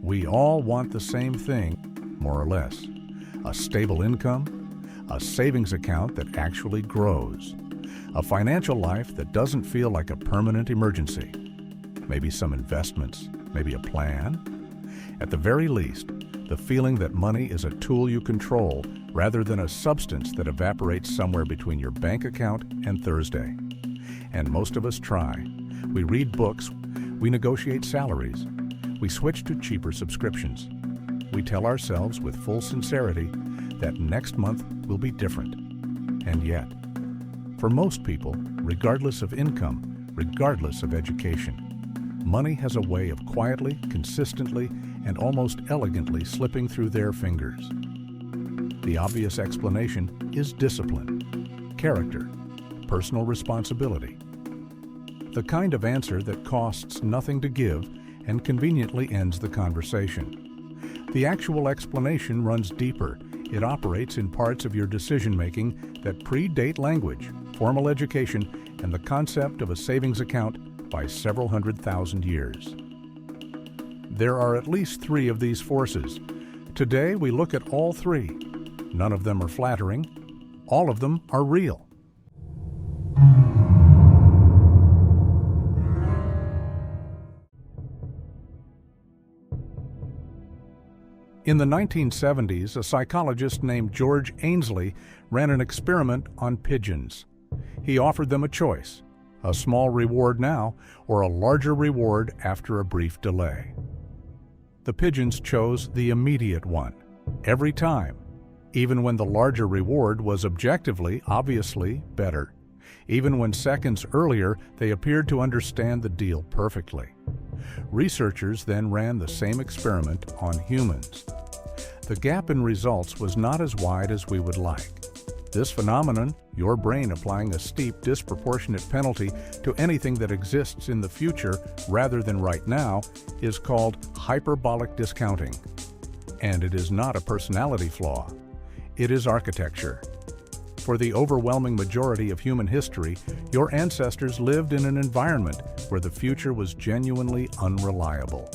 We all want the same thing, more or less. A stable income, a savings account that actually grows, a financial life that doesn't feel like a permanent emergency. Maybe some investments, maybe a plan. At the very least, the feeling that money is a tool you control rather than a substance that evaporates somewhere between your bank account and Thursday. And most of us try. We read books, we negotiate salaries, we switch to cheaper subscriptions. We tell ourselves with full sincerity that next month will be different. And yet, for most people, regardless of income, regardless of education, money has a way of quietly, consistently, and almost elegantly slipping through their fingers. The obvious explanation is discipline, character, personal responsibility. The kind of answer that costs nothing to give and conveniently ends the conversation. The actual explanation runs deeper. It operates in parts of your decision-making that predate language, formal education, and the concept of a savings account by several 100,000 years. There are at least 3 of these forces. Today we look at all 3. None of them are flattering. All of them are real. In the 1970s, a psychologist named George Ainsley ran an experiment on pigeons. He offered them a choice, a small reward now or a larger reward after a brief delay. The pigeons chose the immediate one, every time, even when the larger reward was objectively, obviously better. Even when seconds earlier they appeared to understand the deal perfectly. Researchers then ran the same experiment on humans. The gap in results was not as wide as we would like. This phenomenon, your brain applying a steep, disproportionate penalty to anything that exists in the future rather than right now, is called hyperbolic discounting. And it is not a personality flaw. It is architecture. For the overwhelming majority of human history, your ancestors lived in an environment where the future was genuinely unreliable.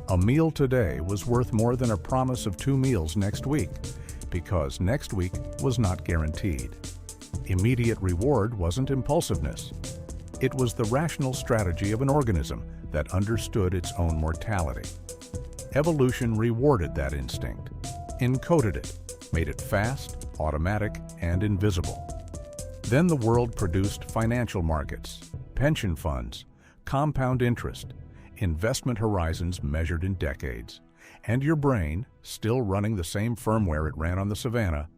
A meal today was worth more than a promise of 2 meals next week, because next week was not guaranteed. Immediate reward wasn't impulsiveness. It was the rational strategy of an organism that understood its own mortality. Evolution rewarded that instinct, encoded it, made it fast, automatic, and invisible. Then the world produced financial markets, pension funds, compound interest, investment horizons measured in decades. And your brain, still running the same firmware it ran on the savannah,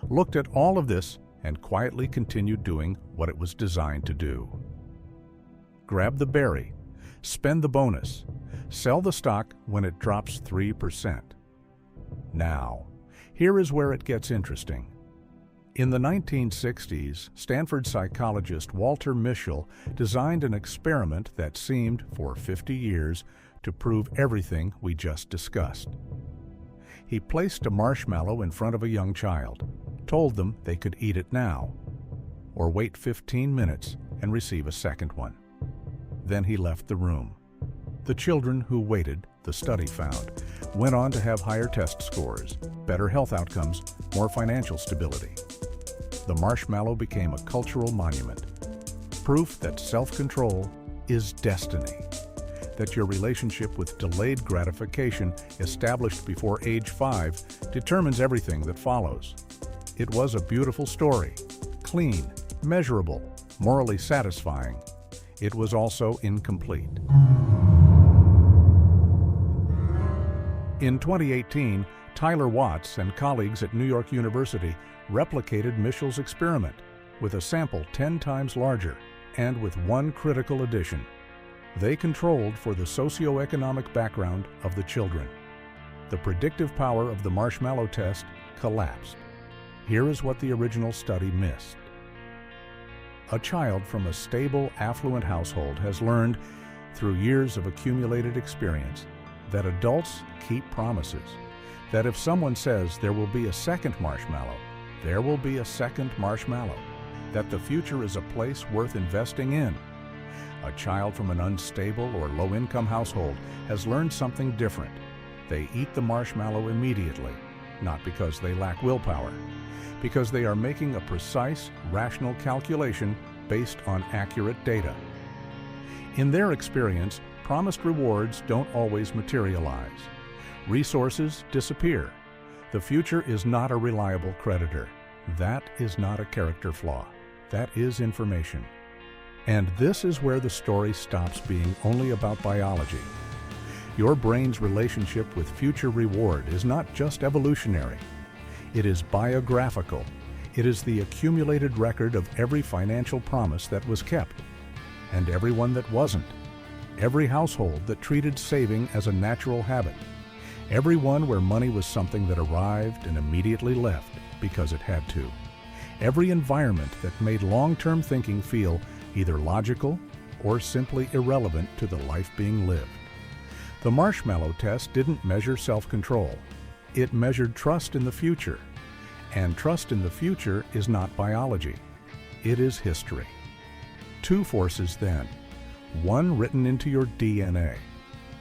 looked at all of this and quietly continued doing what it was designed to do. Grab the berry, spend the bonus, sell the stock when it drops 3%. Now, here is where it gets interesting. In the 1960s, Stanford psychologist Walter Mischel designed an experiment that seemed, for 50 years, to prove everything we just discussed. He placed a marshmallow in front of a young child, told them they could eat it now, or wait 15 minutes and receive a second one. Then he left the room. The children who waited, the study found, went on to have higher test scores, better health outcomes, more financial stability. The marshmallow became a cultural monument, proof that self-control is destiny, that your relationship with delayed gratification established before age 5 determines everything that follows. It was a beautiful story, clean, measurable, morally satisfying. It was also incomplete. In 2018, Tyler Watts and colleagues at New York University replicated Mischel's experiment with a sample 10 times larger and with one critical addition. They controlled for the socioeconomic background of the children. The predictive power of the marshmallow test collapsed. Here is what the original study missed. A child from a stable, affluent household has learned, through years of accumulated experience, that adults keep promises, that if someone says there will be a second marshmallow, there will be a second marshmallow, that the future is a place worth investing in, A child from an unstable or low-income household has learned something different. They eat the marshmallow immediately, not because they lack willpower, because they are making a precise, rational calculation based on accurate data. In their experience, promised rewards don't always materialize. Resources disappear. The future is not a reliable creditor. That is not a character flaw. That is information. And this is where the story stops being only about biology. Your brain's relationship with future reward is not just evolutionary. It is biographical. It is the accumulated record of every financial promise that was kept, and every one that wasn't. Every household that treated saving as a natural habit. Every one where money was something that arrived and immediately left because it had to. Every environment that made long-term thinking feel either logical or simply irrelevant to the life being lived. The marshmallow test didn't measure self-control. It measured trust in the future. And trust in the future is not biology. It is history. Two forces then. One written into your DNA.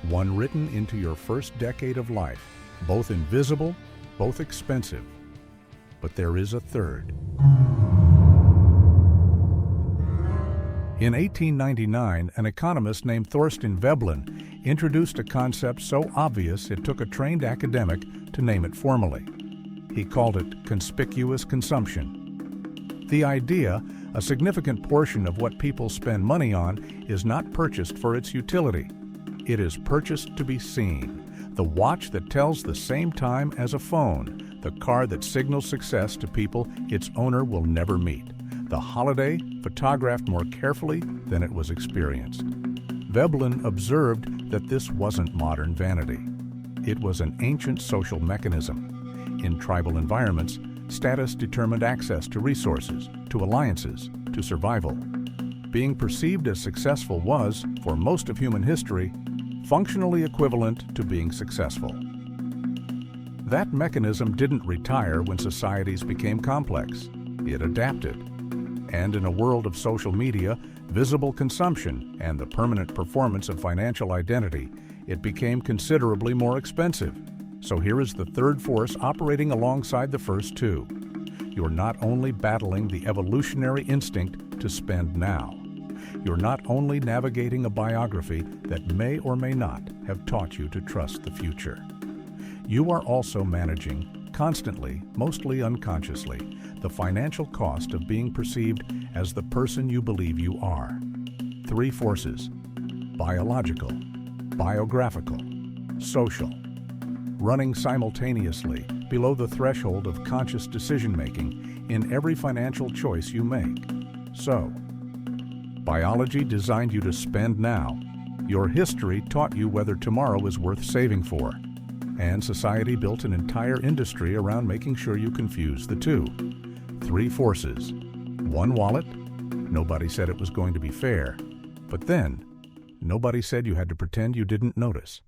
One written into your first decade of life. Both invisible, both expensive. But there is a third. In 1899, an economist named Thorstein Veblen introduced a concept so obvious it took a trained academic to name it formally. He called it conspicuous consumption. The idea, a significant portion of what people spend money on, is not purchased for its utility. It is purchased to be seen. The watch that tells the same time as a phone, the car that signals success to people its owner will never meet. The holiday photographed more carefully than it was experienced. Veblen observed that this wasn't modern vanity. It was an ancient social mechanism. In tribal environments, status determined access to resources, to alliances, to survival. Being perceived as successful was, for most of human history, functionally equivalent to being successful. That mechanism didn't retire when societies became complex. It adapted. And in a world of social media, visible consumption, and the permanent performance of financial identity, it became considerably more expensive. So here is the third force operating alongside the first two. You're not only battling the evolutionary instinct to spend now. You're not only navigating a biography that may or may not have taught you to trust the future. You are also managing, constantly, mostly unconsciously, the financial cost of being perceived as the person you believe you are. Three forces: biological, biographical, social, running simultaneously below the threshold of conscious decision-making in every financial choice you make. So, biology designed you to spend now. Your history taught you whether tomorrow is worth saving for. And society built an entire industry around making sure you confuse the two. Three forces. One wallet. Nobody said it was going to be fair. But then, nobody said you had to pretend you didn't notice.